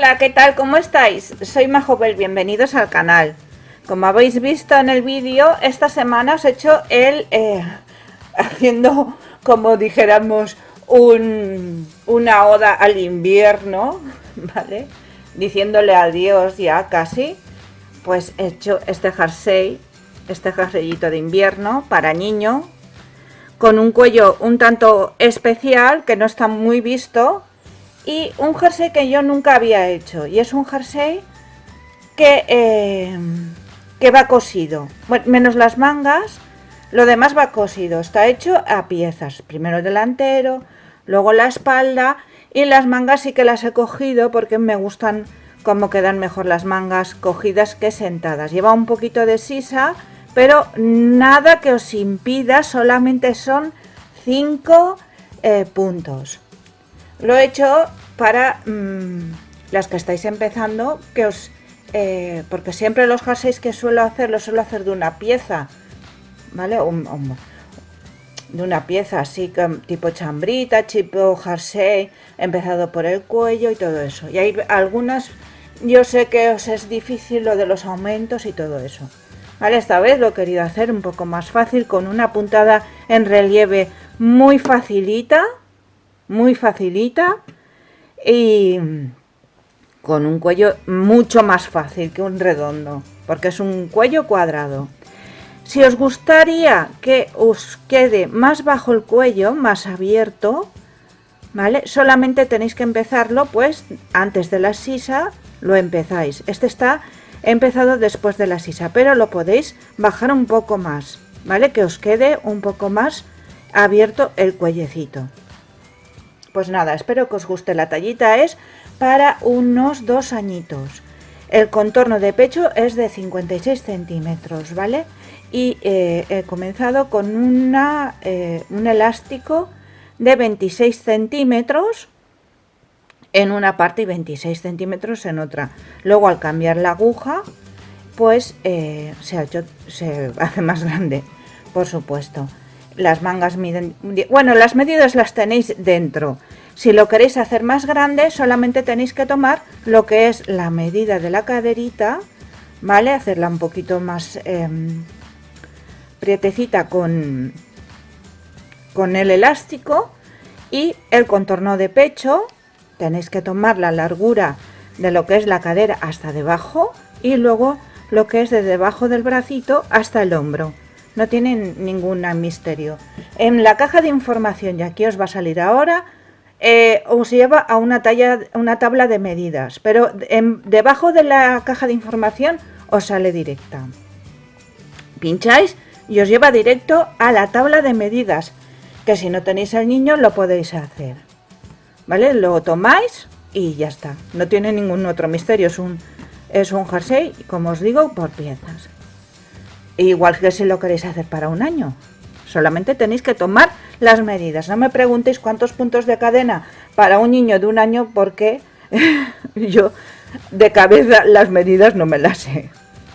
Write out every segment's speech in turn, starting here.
Hola, ¿qué tal? ¿Cómo estáis? Soy Majobel, bienvenidos al canal. Como habéis visto en el vídeo, esta semana os he hecho haciendo, como dijéramos, una oda al invierno, ¿vale? Diciéndole adiós ya casi, pues he hecho este jerseyito de invierno para niño, con un cuello un tanto especial, que no está muy visto, y un jersey que yo nunca había hecho, y es un jersey que va cosido, bueno, menos las mangas, lo demás va cosido, está hecho a piezas, primero el delantero, luego la espalda, y las mangas sí que las he cogido porque me gustan cómo quedan mejor las mangas cogidas que sentadas. Lleva un poquito de sisa, pero nada que os impida, solamente son 5 puntos. Lo he hecho para las que estáis empezando, que porque siempre los jerseys que suelo hacer de una pieza, ¿vale? De una pieza así tipo chambrita, tipo jersey, empezado por el cuello y todo eso. Y hay algunas, yo sé que os es difícil lo de los aumentos y todo eso. Vale, esta vez lo he querido hacer un poco más fácil, con una puntada en relieve muy facilita y con un cuello mucho más fácil que un redondo, porque es un cuello cuadrado. Si os gustaría que os quede más bajo el cuello, más abierto, ¿vale? Solamente tenéis que empezarlo, pues antes de la sisa lo empezáis. Este está empezado después de la sisa, pero lo podéis bajar un poco más, ¿vale? Que os quede un poco más abierto el cuellecito. Pues nada, espero que os guste. La tallita es para unos 2 añitos. El contorno de pecho es de 56 centímetros, ¿vale? Y he comenzado con un elástico de 26 centímetros en una parte y 26 centímetros en otra. Luego, al cambiar la aguja, pues se hace más grande, por supuesto. Las mangas miden, bueno, las medidas las tenéis dentro. Si lo queréis hacer más grande, solamente tenéis que tomar lo que es la medida de la caderita, ¿vale? Hacerla un poquito más prietecita con el elástico, y el contorno de pecho tenéis que tomar la largura de lo que es la cadera hasta debajo, y luego lo que es de debajo del bracito hasta el hombro. No tiene ningún misterio. En la caja de información, y aquí os va a salir ahora, os lleva a una tabla de medidas, pero debajo de la caja de información os sale directa. Pincháis y os lleva directo a la tabla de medidas, que si no tenéis al niño lo podéis hacer, ¿vale? Lo tomáis y ya está. No tiene ningún otro misterio. Es un jersey, como os digo, por piezas. Igual que si lo queréis hacer para un año, solamente tenéis que tomar las medidas. No me preguntéis cuántos puntos de cadena para un niño de un año, porque yo de cabeza las medidas no me las sé.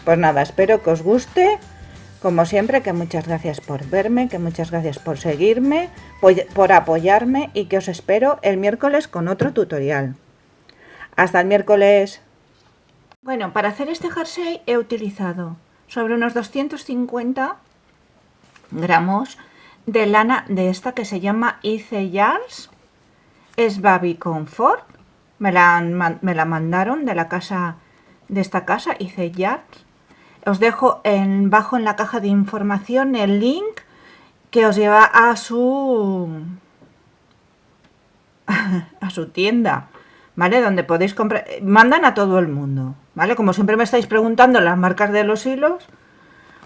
Pues nada, espero que os guste. Como siempre, que muchas gracias por verme, que muchas gracias por seguirme, por apoyarme, y que os espero el miércoles con otro tutorial. Hasta el miércoles. Bueno, para hacer este jersey he utilizado sobre unos 250 gramos de lana de esta que se llama IC Yards. Es Baby Comfort. Me la mandaron de la casa, de esta casa, IC Yards. Os dejo bajo en la caja de información el link que os lleva a su tienda, ¿vale? Donde podéis comprar. Mandan a todo el mundo, ¿vale? Como siempre me estáis preguntando las marcas de los hilos,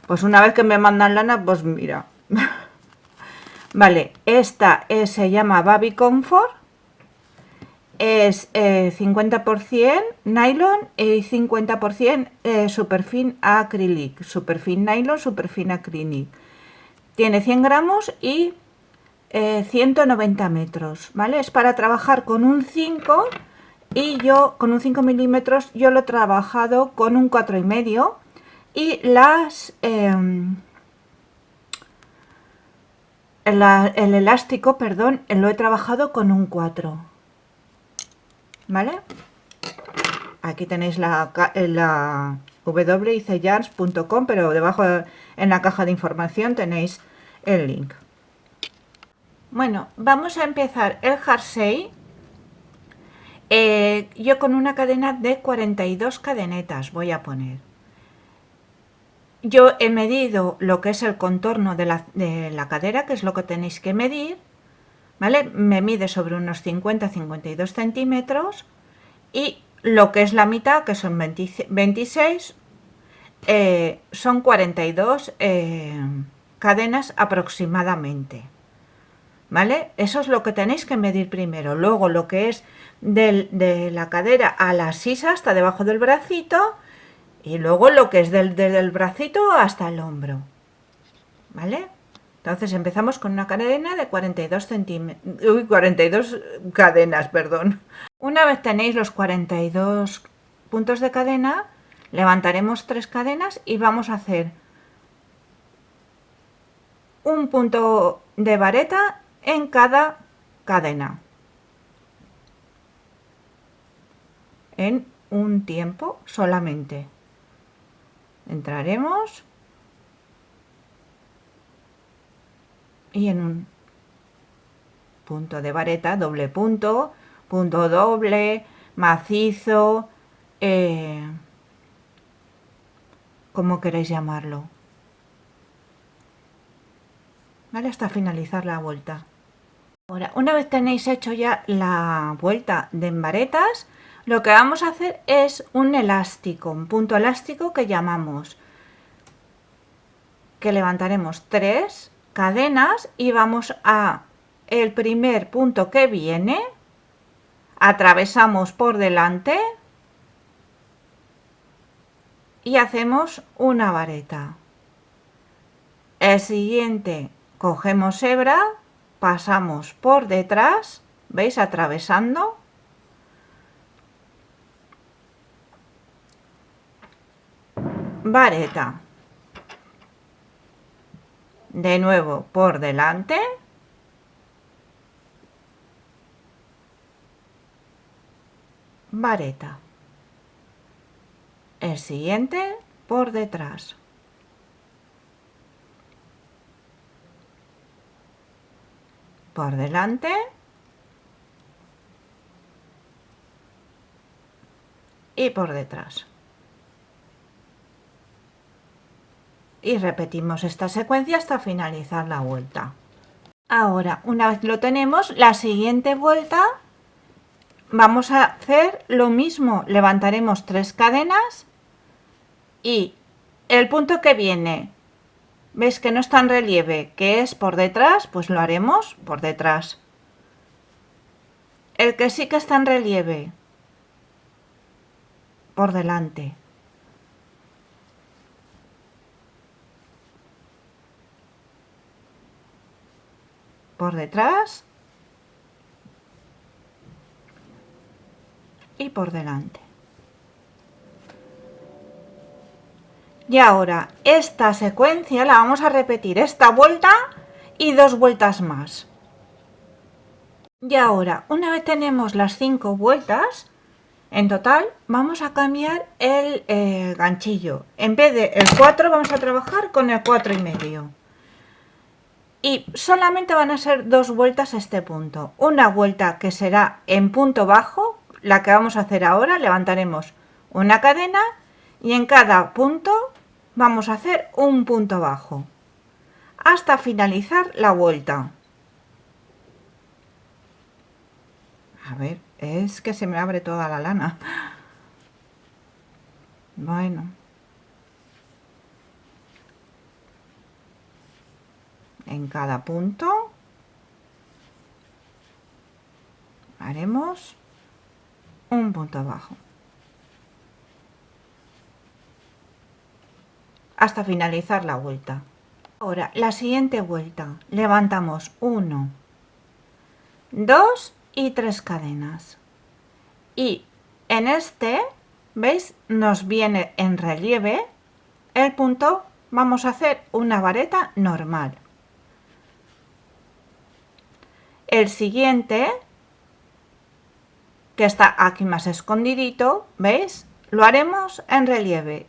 pues una vez que me mandan lana, pues mira. Vale, esta se llama Baby Comfort. Es 50% nylon y 50% superfin acrylic. Superfin nylon, superfin acrylic. Tiene 100 gramos y 190 metros, ¿vale? Es para trabajar con un 5, y yo con un 5 milímetros yo lo he trabajado con un 4,5, y el elástico, perdón, lo he trabajado con un 4. ¿Vale? aquí tenéis la wiceyarns.com, pero debajo en la caja de información tenéis el link. Bueno, vamos a empezar el jersey. Yo con una cadena de 42 cadenetas voy a poner. Yo he medido lo que es el contorno de la cadera, que es lo que tenéis que medir, ¿vale? Me mide sobre unos 50-52 centímetros, y lo que es la mitad, que son 26, son 42 cadenas aproximadamente, ¿vale? Eso es lo que tenéis que medir primero. Luego lo que es de la cadera a la sisa hasta debajo del bracito, y luego lo que es desde el bracito hasta el hombro, ¿vale? Entonces empezamos con una cadena de 42 centímetros, 42 cadenas, perdón. Una vez tenéis los 42 puntos de cadena, levantaremos 3 cadenas y vamos a hacer un punto de vareta en cada cadena, en un tiempo solamente. Entraremos y en un punto de vareta, doble punto, punto doble, macizo, como queréis llamarlo, ¿vale? Hasta finalizar la vuelta. Ahora, una vez tenéis hecho ya la vuelta de varetas, lo que vamos a hacer es un elástico, un punto elástico que llamamos, que levantaremos 3 cadenas y vamos a el primer punto que viene, atravesamos por delante y hacemos una vareta. El siguiente cogemos hebra, pasamos por detrás, ¿veis? Atravesando, vareta, de nuevo por delante, vareta, el siguiente por detrás, por delante y por detrás. Y repetimos esta secuencia hasta finalizar la vuelta. Ahora, una vez lo tenemos, la siguiente vuelta vamos a hacer lo mismo. Levantaremos 3 cadenas y el punto que viene, ¿veis que no está en relieve, que es por detrás? Pues lo haremos por detrás. El que sí que está en relieve, por delante. Por detrás y por delante. Y ahora esta secuencia la vamos a repetir, esta vuelta y 2 vueltas más. Y ahora, una vez tenemos las 5 vueltas, en total vamos a cambiar el ganchillo. En vez de el 4 vamos a trabajar con el 4,5. Y solamente van a ser 2 vueltas a este punto. Una vuelta que será en punto bajo, la que vamos a hacer ahora, levantaremos una cadena y en cada punto vamos a hacer un punto bajo hasta finalizar la vuelta. A ver, es que se me abre toda la lana. Bueno. En cada punto haremos un punto bajo hasta finalizar la vuelta. Ahora, la siguiente vuelta, levantamos 1, 2 y 3 cadenas. Y en este, ¿veis? Nos viene en relieve el punto, vamos a hacer una vareta normal. El siguiente que está aquí más escondidito, ¿veis? Lo haremos en relieve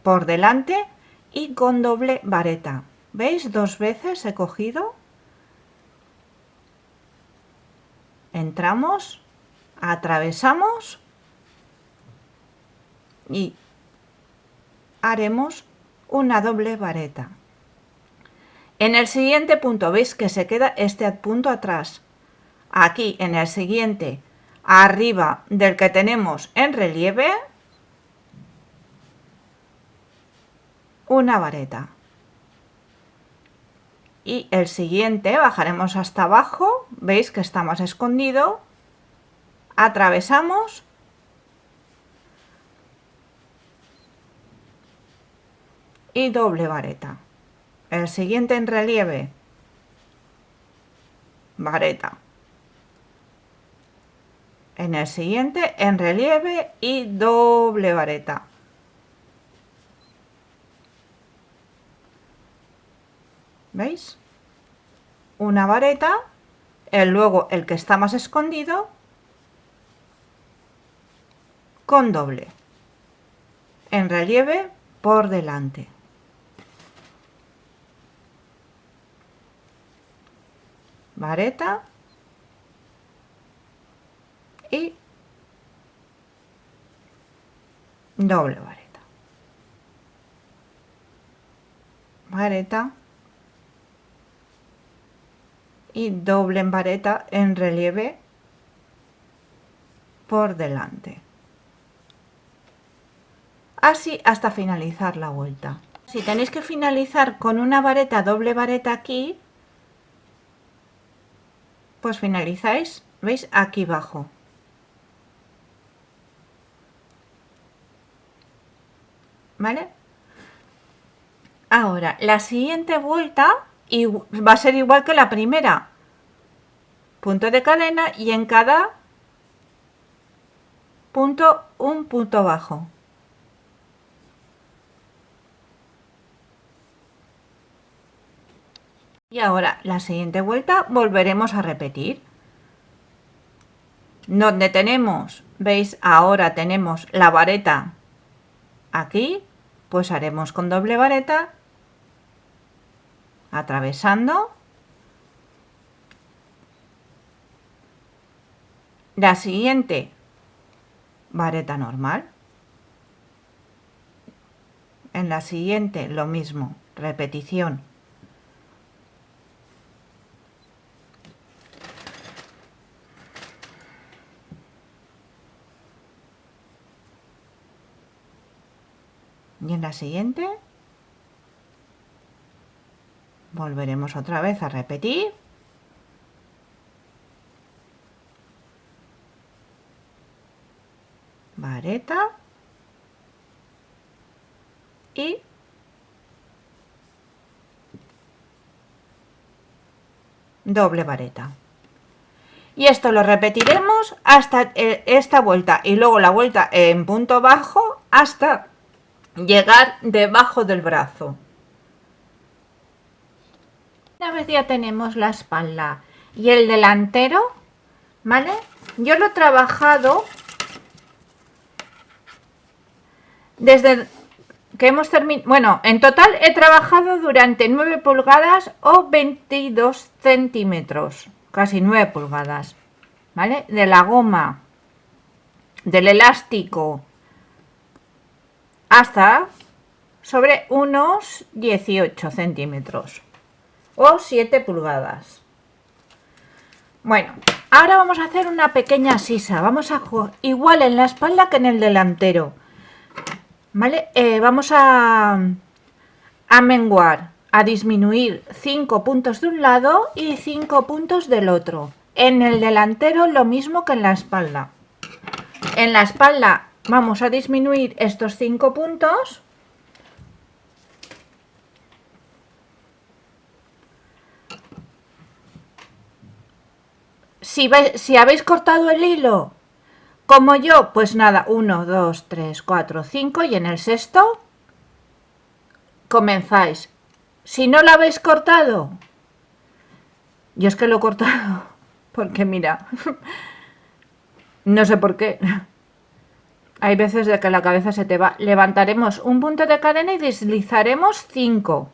por delante y con doble vareta. ¿Veis? 2 veces he cogido, entramos, atravesamos y haremos una doble vareta. En el siguiente punto, veis que se queda este punto atrás. Aquí en el siguiente, arriba del que tenemos en relieve, una vareta. Y el siguiente bajaremos hasta abajo, veis que está más escondido, atravesamos y doble vareta. El siguiente en relieve, vareta. En el siguiente en relieve y doble vareta. ¿Veis? Una vareta, luego el que está más escondido con doble, en relieve por delante. Vareta y doble vareta. Vareta y doble en vareta en relieve por delante. Así hasta finalizar la vuelta. Si tenéis que finalizar con una vareta, doble vareta aquí, pues finalizáis, ¿veis? Aquí abajo. ¿Vale? Ahora, la siguiente vuelta y va a ser igual que la primera. Punto de cadena y en cada punto un punto bajo. Y ahora la siguiente vuelta volveremos a repetir. Donde tenemos, veis, ahora tenemos la vareta aquí, pues haremos con doble vareta, atravesando. La siguiente, vareta normal. En la siguiente lo mismo, repetición. Y en la siguiente volveremos otra vez a repetir. Vareta y doble vareta. Y esto lo repetiremos hasta esta vuelta y luego la vuelta en punto bajo hasta llegar debajo del brazo. Una vez ya tenemos la espalda y el delantero, ¿vale? Yo lo he trabajado desde que hemos terminado. Bueno, en total he trabajado durante 9 pulgadas o 22 centímetros, casi 9 pulgadas, ¿vale? De la goma, del elástico, hasta sobre unos 18 centímetros o 7 pulgadas. Bueno, ahora vamos a hacer una pequeña sisa. Vamos a jugar igual en la espalda que en el delantero, ¿vale? Vamos a menguar, a disminuir 5 puntos de un lado y 5 puntos del otro. En el delantero lo mismo que en la espalda. En la espalda vamos a disminuir estos 5 puntos. Si habéis cortado el hilo como yo, pues nada, 1, 2, 3, 4, 5 y en el sexto comenzáis. Si no lo habéis cortado, yo es que lo he cortado porque mira, No sé por qué. Hay veces de que la cabeza se te va. Levantaremos un punto de cadena y deslizaremos 5.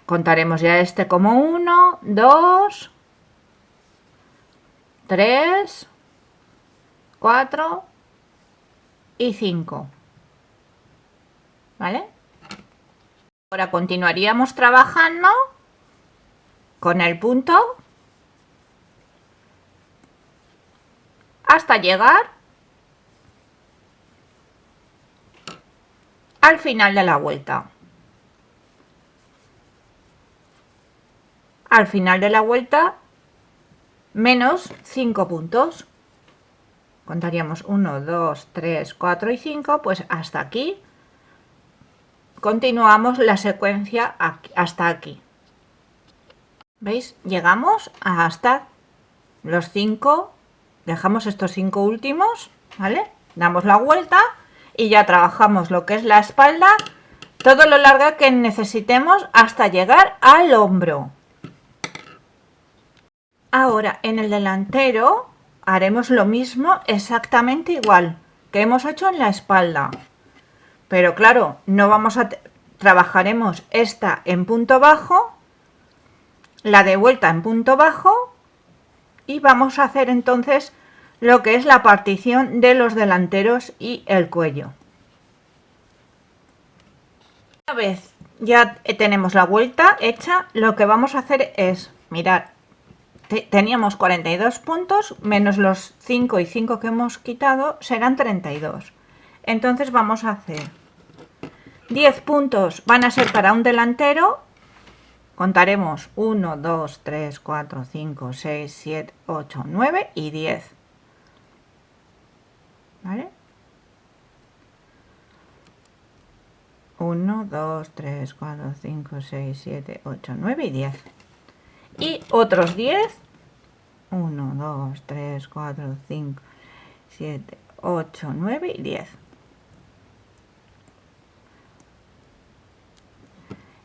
Contaremos ya este como 1, 2, 3, 4 y 5. ¿Vale? Ahora continuaríamos trabajando con el punto hasta llegar al final de la vuelta. Al final de la vuelta menos 5 puntos. Contaríamos 1, 2, 3, 4 y 5, pues hasta aquí. Continuamos la secuencia hasta aquí. ¿Veis? Llegamos hasta los 5, dejamos estos 5 últimos, ¿vale? Damos la vuelta y ya trabajamos lo que es la espalda, todo lo largo que necesitemos hasta llegar al hombro. Ahora en el delantero haremos lo mismo exactamente igual que hemos hecho en la espalda, pero claro, no vamos a trabajaremos esta en punto bajo, la de vuelta en punto bajo, y vamos a hacer entonces lo que es la partición de los delanteros y el cuello. Una vez ya tenemos la vuelta hecha, lo que vamos a hacer es, mirar, teníamos 42 puntos, menos los 5 y 5 que hemos quitado, serán 32. Entonces vamos a hacer 10 puntos, van a ser para un delantero, contaremos 1, 2, 3, 4, 5, 6, 7, 8, 9 y 10. ¿Vale? 1, 2, 3, 4, 5, 6, 7, 8, 9 y 10. Y otros 10. 1, 2, 3, 4, 5, 7, 8, 9 y 10.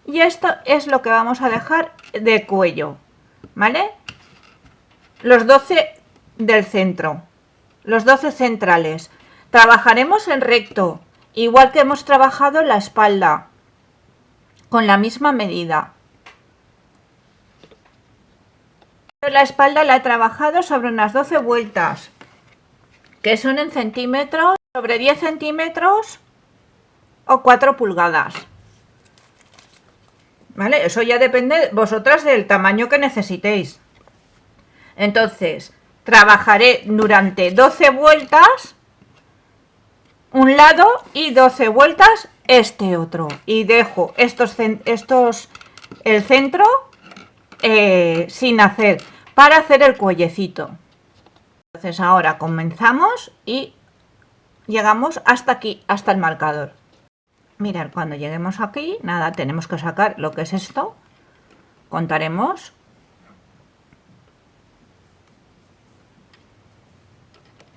Y esto es lo que vamos a dejar de cuello, ¿vale? Los 12 del centro, los 12 centrales. Trabajaremos en recto, igual que hemos trabajado la espalda, con la misma medida. La espalda la he trabajado sobre unas 12 vueltas, que son en centímetros, sobre 10 centímetros o 4 pulgadas. ¿Vale? Eso ya depende vosotras del tamaño que necesitéis. Entonces, trabajaré durante 12 vueltas un lado y 12 vueltas este otro. Y dejo el centro sin hacer, para hacer el cuellecito. Entonces ahora comenzamos y llegamos hasta aquí, hasta el marcador. Mirad, cuando lleguemos aquí, nada, tenemos que sacar lo que es esto. Contaremos.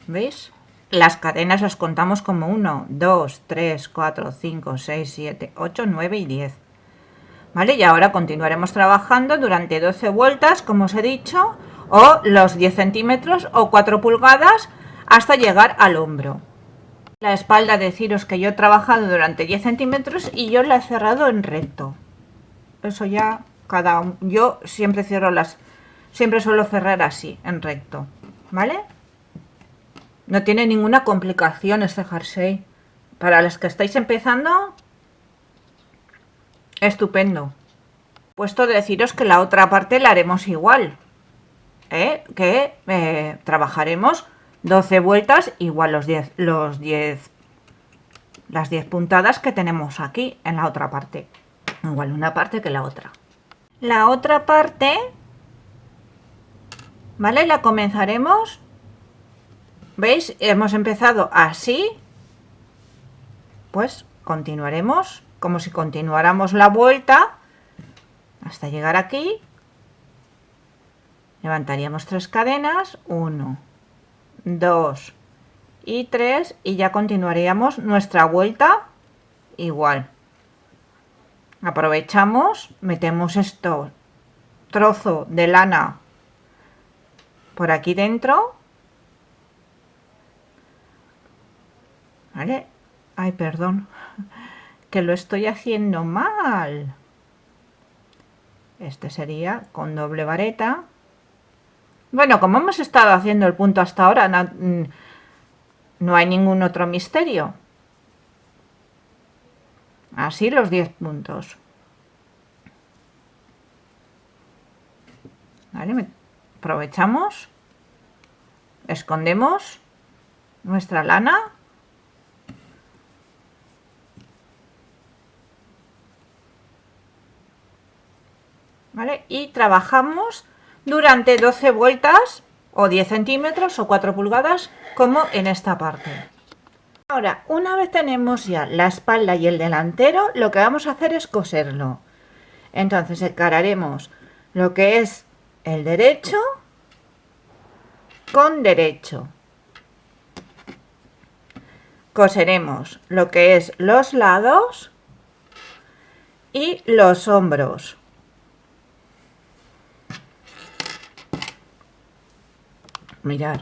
¿Veis? Las cadenas las contamos como 1, 2, 3, 4, 5, 6, 7, 8, 9 y 10. ¿Vale? Y ahora continuaremos trabajando durante 12 vueltas, como os he dicho, o los 10 centímetros o 4 pulgadas hasta llegar al hombro. La espalda, deciros que yo he trabajado durante 10 centímetros y yo la he cerrado en recto. Eso ya cada uno. Yo siempre siempre suelo cerrar así, en recto. ¿Vale? No tiene ninguna complicación este jersey. Para los que estáis empezando, estupendo. Puesto de deciros que la otra parte la haremos igual. Trabajaremos 12 vueltas, igual las 10 puntadas que tenemos aquí en la otra parte. Igual una parte que la otra. La otra parte, ¿vale? La comenzaremos. ¿Veis? Hemos empezado así. Pues continuaremos como si continuáramos la vuelta hasta llegar aquí. Levantaríamos 3 cadenas, 1, 2 y 3, y ya continuaríamos nuestra vuelta igual. Aprovechamos, metemos esto, trozo de lana por aquí dentro, ¿vale? Ay, perdón, que lo estoy haciendo mal. Este sería con doble vareta. Bueno, como hemos estado haciendo el punto hasta ahora, no hay ningún otro misterio. Así los 10 puntos. ¿Vale? Aprovechamos, escondemos nuestra lana. ¿Vale? Y trabajamos durante 12 vueltas o 10 centímetros o 4 pulgadas como en esta parte. Ahora, una vez tenemos ya la espalda y el delantero, lo que vamos a hacer es coserlo. Entonces encararemos lo que es el derecho con derecho. Coseremos lo que es los lados y los hombros. Mirad.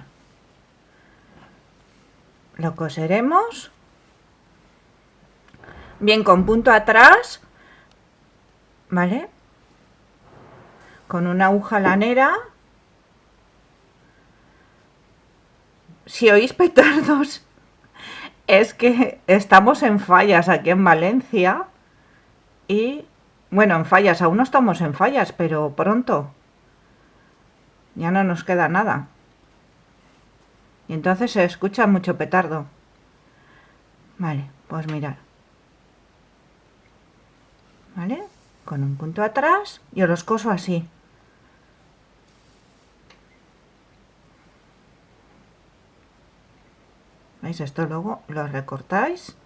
Lo coseremos bien con punto atrás, ¿vale? Con una aguja lanera. Si oís petardos, es que estamos en Fallas aquí en Valencia. Y bueno, en Fallas, aún no estamos en Fallas, pero pronto ya no nos queda nada. Y entonces se escucha mucho petardo. Vale, pues mirad. ¿Vale? Con un punto atrás, yo los coso así. ¿Veis? Esto luego lo recortáis.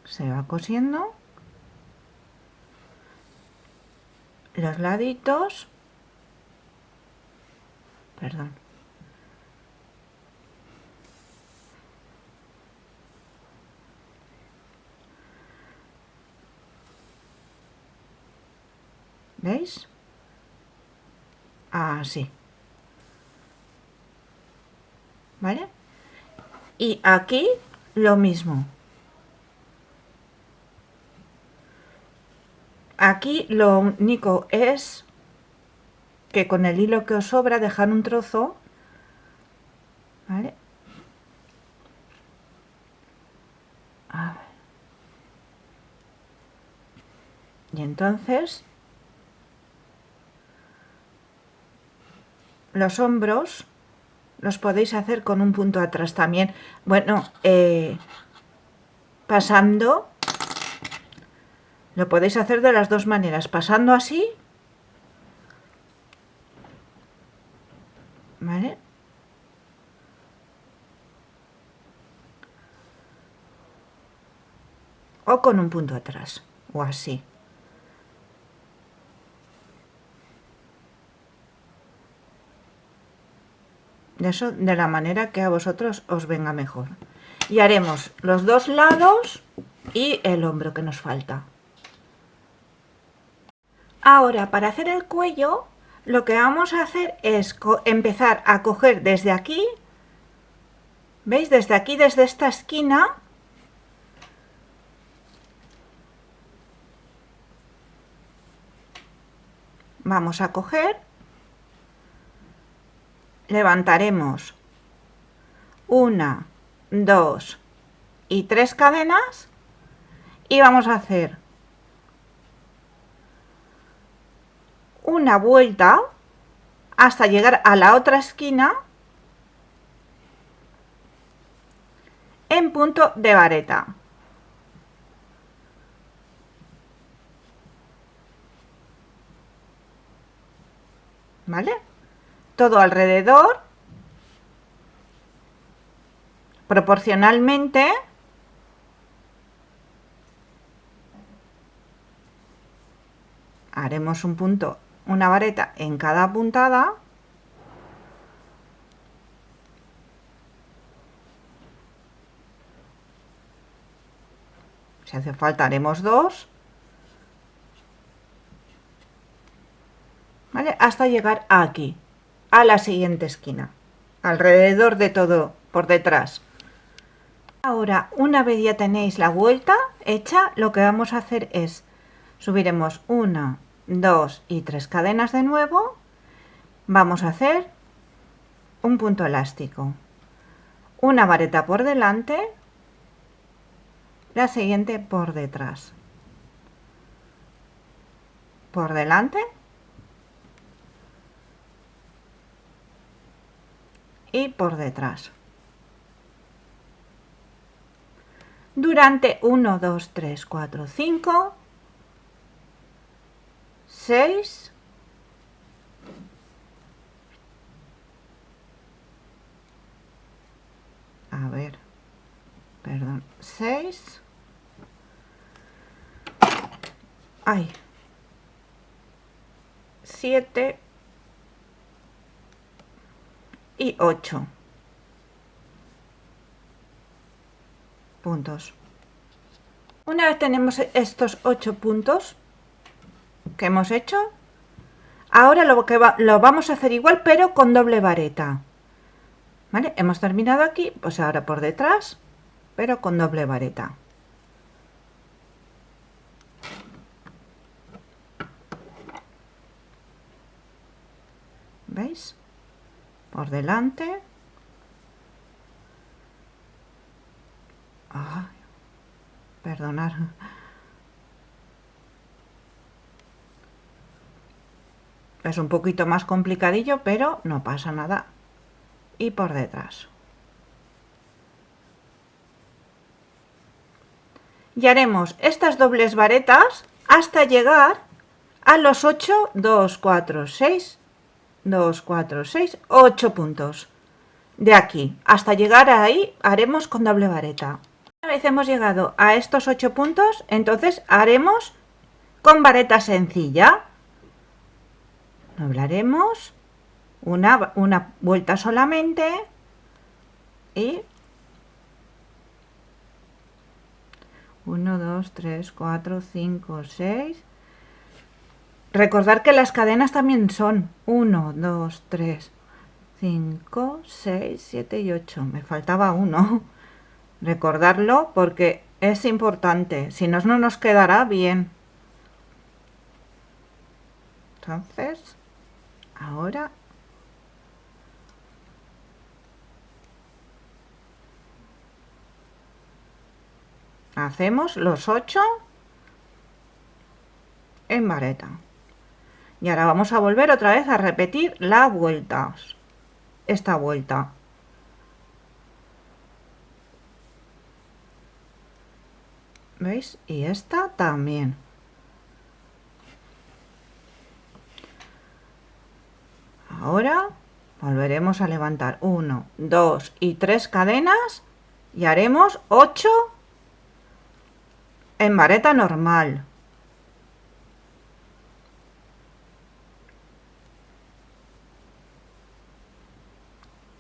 Se va cosiendo. Los laditos. Perdón. ¿Veis? Así. ¿Vale? Y aquí lo mismo. Aquí lo único es que con el hilo que os sobra dejar un trozo, ¿vale? A ver. Y entonces los hombros los podéis hacer con un punto atrás también. Bueno, pasando, lo podéis hacer de las dos maneras, pasando así, ¿vale? O con un punto atrás, o así. Eso de la manera que a vosotros os venga mejor. Y haremos los dos lados y el hombro que nos falta. Ahora, para hacer el cuello, lo que vamos a hacer es empezar a coger desde aquí, ¿veis? Desde aquí, desde esta esquina, vamos a coger, levantaremos 1, 2 y 3 cadenas y vamos a hacer una vuelta hasta llegar a la otra esquina en punto de vareta. ¿Vale? Todo alrededor, proporcionalmente, haremos un punto, una vareta en cada puntada. Si hace falta haremos 2, ¿vale? Hasta llegar aquí, a la siguiente esquina. alrededor de todo por detrás. Ahora, una vez ya tenéis la vuelta hecha, lo que vamos a hacer es subiremos 1, 2 y 3 cadenas de nuevo. Vamos a hacer un punto elástico, una vareta por delante, la siguiente por detrás, por delante y por detrás. Durante 1, 2, 3, 4, 5, 6, a ver, perdón, 6, ay, 7 y 8 puntos. Una vez tenemos estos 8 puntos que hemos hecho, ahora lo vamos a hacer igual pero con doble vareta. ¿Vale? Hemos terminado aquí, pues ahora por detrás, pero con doble vareta. ¿Veis? Por delante. Ay, perdonad. Es un poquito más complicadillo, pero no pasa nada. Y por detrás. Y haremos estas dobles varetas hasta llegar a los 8, 2, 4, 6, 2, 4, 6, 8 puntos. De aquí hasta llegar ahí haremos con doble vareta. Una vez hemos llegado a estos 8 puntos, entonces haremos con vareta sencilla. Doblaremos una vuelta solamente y 1, 2, 3, 4, 5, 6. Recordar que las cadenas también son 1, 2, 3, 5, 6, 7 y 8. Me faltaba uno. Recordarlo porque es importante, si no, no nos quedará bien. Entonces, ahora hacemos los 8 en vareta. Y ahora vamos a volver otra vez a repetir la vuelta. Esta vuelta. ¿Veis? Y esta también. Ahora volveremos a levantar 1, 2 y 3 cadenas y haremos 8 en vareta normal.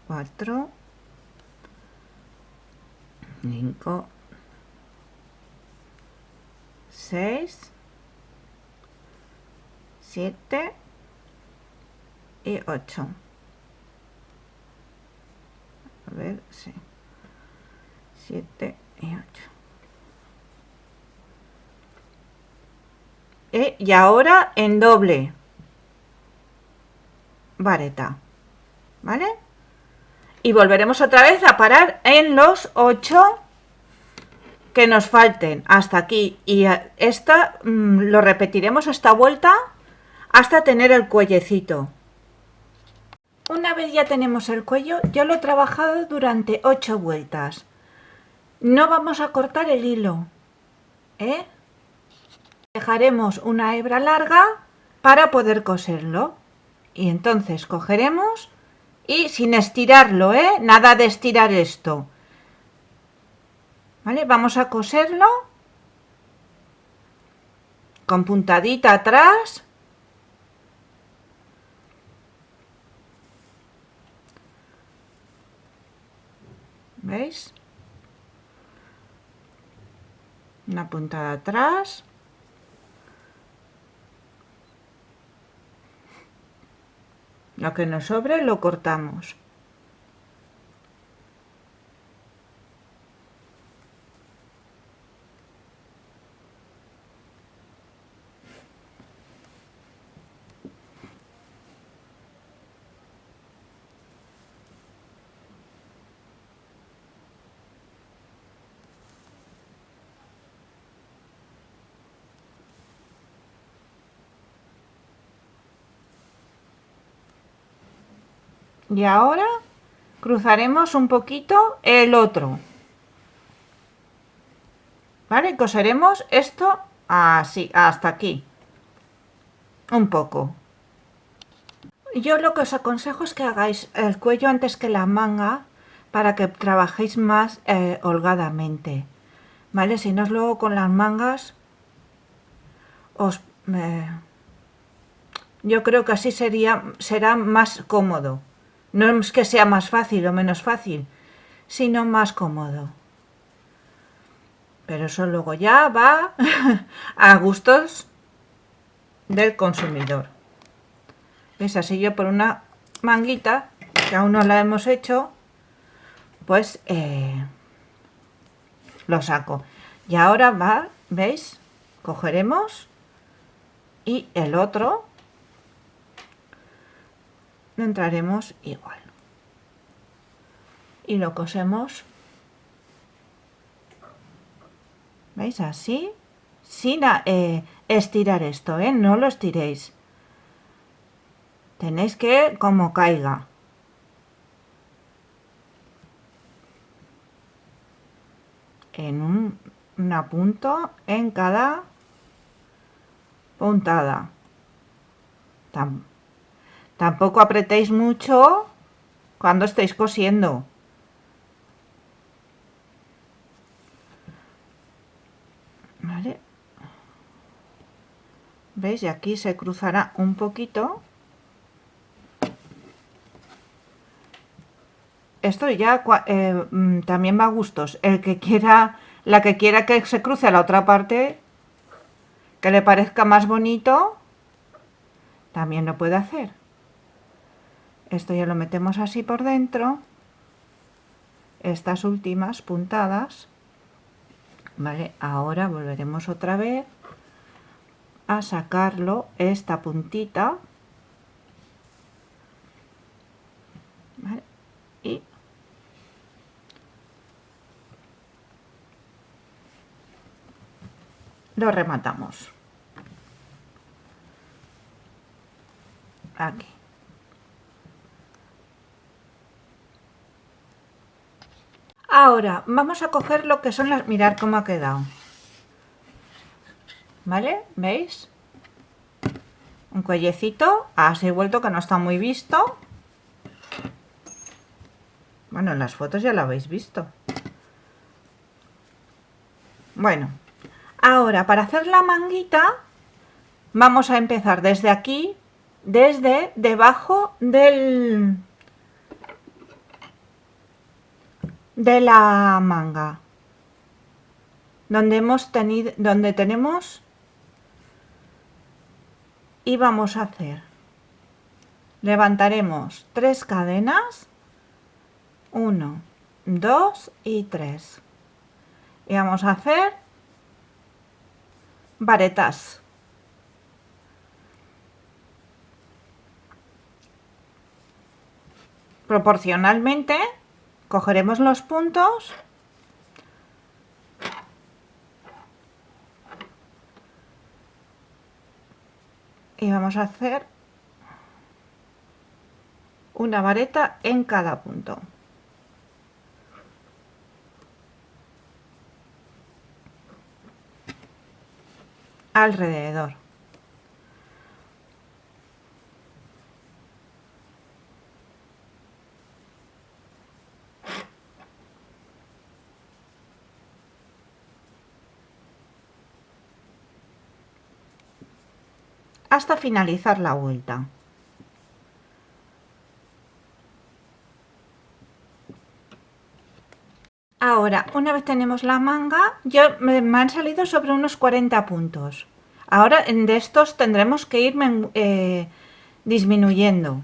4, 5, 6, 7 y 8. A ver, sí. 7 y 8. Y ahora en doble vareta, ¿vale? Y volveremos otra vez a parar en los 8 que nos falten hasta aquí. Y esta lo repetiremos esta vuelta hasta tener el cuellecito. Una vez ya tenemos el cuello, yo lo he trabajado durante 8 vueltas. No vamos a cortar el hilo, ¿eh? Dejaremos una hebra larga para poder coserlo. Y entonces cogeremos y sin estirarlo, ¿eh? Nada de estirar esto. ¿Vale? Vamos a coserlo con puntadita atrás. ¿Veis? Una puntada atrás. Lo que nos sobre lo cortamos. Y ahora cruzaremos un poquito el otro, ¿vale? Coseremos esto así, hasta aquí, un poco. Yo lo que os aconsejo es que hagáis el cuello antes que la manga para que trabajéis más holgadamente, ¿vale? Si no, luego con las mangas os... yo creo que así será más cómodo. No es que sea más fácil o menos fácil, sino más cómodo. Pero eso luego ya va a gustos del consumidor. ¿Ves? Así yo por una manguita, que aún no la hemos hecho, pues lo saco. Y ahora va, ¿veis? Cogeremos y el otro lo entraremos igual. Y lo cosemos, ¿veis? Así, sin estirar esto, ¿eh? No lo estiréis. Tenéis que como caiga. En una punta en cada puntada. Tampoco apretéis mucho cuando estéis cosiendo. ¿Vale? ¿Veis? Y aquí se cruzará un poquito. Esto ya también va a gustos. El que quiera, la que quiera que se cruce a la otra parte, que le parezca más bonito, también lo puede hacer. Esto ya lo metemos así por dentro. Estas últimas puntadas. Vale, ahora volveremos otra vez a sacarlo, esta puntita. ¿Vale? Y lo rematamos. Aquí. Ahora vamos a coger lo que son las... Mirad cómo ha quedado. ¿Vale? ¿Veis? Un cuellecito así vuelto que no está muy visto. Bueno, en las fotos ya lo habéis visto. Bueno, ahora para hacer la manguita vamos a empezar desde aquí, desde debajo de la manga, donde tenemos, y vamos a hacer, levantaremos 3 cadenas, 1, 2 y 3, y vamos a hacer varetas. Proporcionalmente cogeremos los puntos y vamos a hacer una vareta en cada punto. Alrededor. Hasta finalizar la vuelta. Ahora, una vez tenemos la manga, me han salido sobre unos 40 puntos. Ahora de estos tendremos que ir disminuyendo.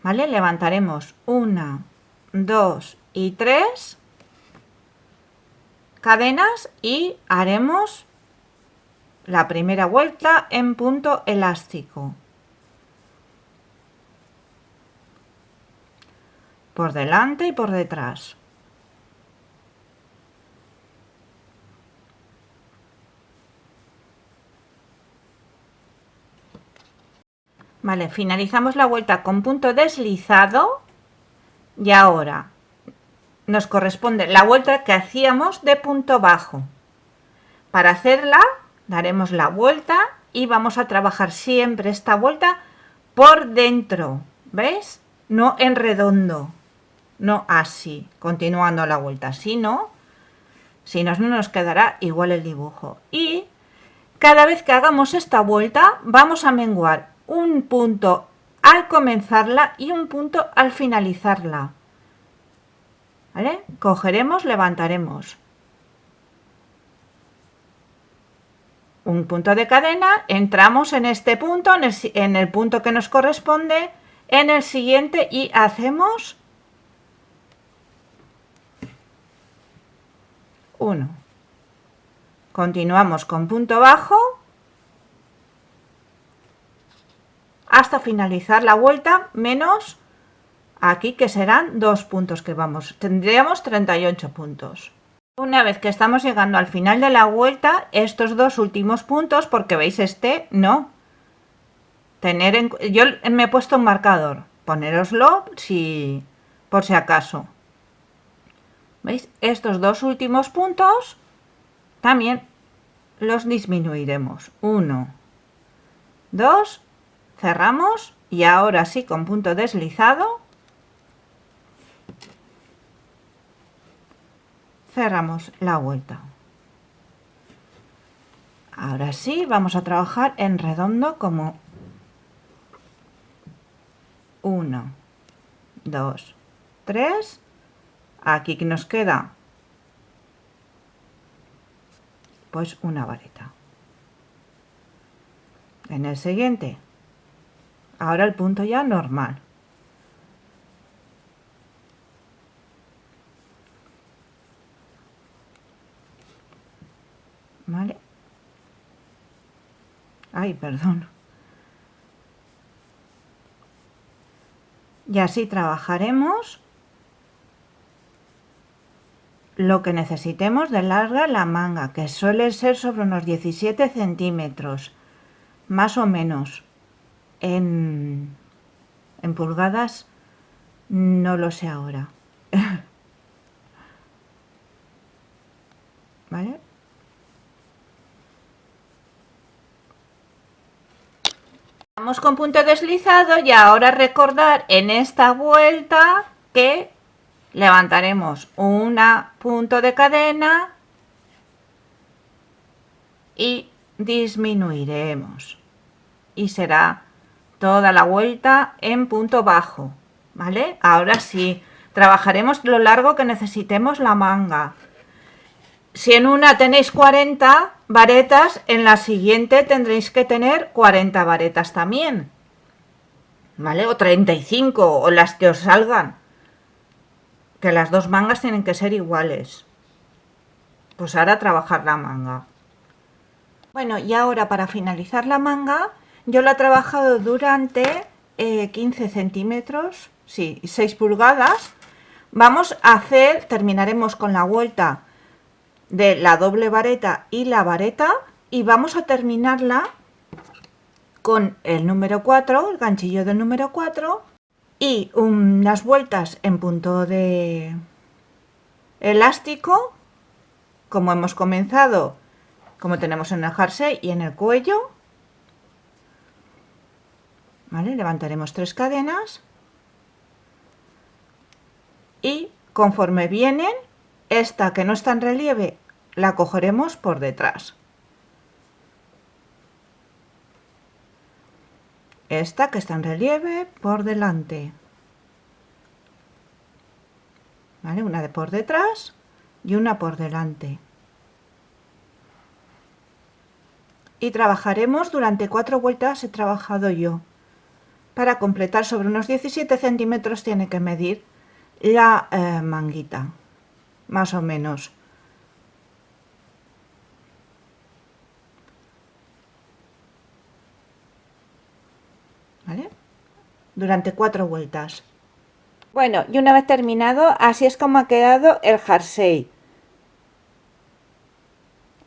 ¿Vale? Levantaremos 1, 2 y 3 cadenas y haremos la primera vuelta en punto elástico. Por delante y por detrás. Vale, finalizamos la vuelta con punto deslizado y ahora nos corresponde la vuelta que hacíamos de punto bajo. Para hacerla daremos la vuelta y vamos a trabajar siempre esta vuelta por dentro, ¿veis? No en redondo, no así, continuando la vuelta, sino si no nos quedará igual el dibujo. Y cada vez que hagamos esta vuelta vamos a menguar un punto al comenzarla y un punto al finalizarla. ¿Vale? Cogeremos, levantaremos un punto de cadena, entramos en este punto, en el punto que nos corresponde, en el siguiente y hacemos 1. Continuamos con punto bajo hasta finalizar la vuelta, menos aquí que serán 2 puntos que vamos, tendríamos 38 puntos. Una vez que estamos llegando al final de la vuelta, estos 2 últimos puntos, porque veis este, no. Yo me he puesto un marcador, ponéroslo por si acaso. ¿Veis? Estos 2 últimos puntos también los disminuiremos. 1, 2, cerramos y ahora sí con punto deslizado cerramos la vuelta. Ahora sí vamos a trabajar en redondo como 1, 2, 3. Aquí que nos queda pues una vareta. En el siguiente, ahora el punto ya normal. ¿Vale? Ay, perdón. Y así trabajaremos lo que necesitemos de larga la manga, que suele ser sobre unos 17 centímetros, más o menos. En pulgadas no lo sé ahora. ¿Vale? Vamos con punto deslizado y ahora recordar en esta vuelta que levantaremos un punto de cadena y disminuiremos y será toda la vuelta en punto bajo, ¿vale? Ahora sí, trabajaremos lo largo que necesitemos la manga. Si en una tenéis 40 varetas, en la siguiente tendréis que tener 40 varetas también, ¿vale? O 35 o las que os salgan, que las dos mangas tienen que ser iguales. Pues ahora trabajar la manga. Bueno, y ahora para finalizar la manga, yo la he trabajado durante 15 centímetros, sí, 6 pulgadas. Vamos a hacer, terminaremos con la vuelta de la doble vareta y la vareta y vamos a terminarla con el número 4, el ganchillo del número 4 y unas vueltas en punto de elástico, como hemos comenzado, como tenemos en el jersey y en el cuello. ¿Vale? Levantaremos 3 cadenas y conforme vienen, esta que no está en relieve la cogeremos por detrás. Esta que está en relieve por delante. ¿Vale? Una de por detrás y una por delante. Y trabajaremos durante 4 vueltas, he trabajado yo. Para completar sobre unos 17 centímetros tiene que medir la manguita, más o menos. ¿Vale? Durante 4 vueltas. Bueno, y una vez terminado, así es como ha quedado el jersey.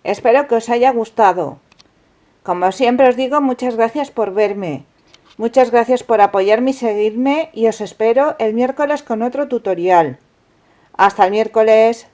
Espero que os haya gustado. Como siempre os digo, muchas gracias por verme. Muchas gracias por apoyarme y seguirme y os espero el miércoles con otro tutorial. Hasta el miércoles.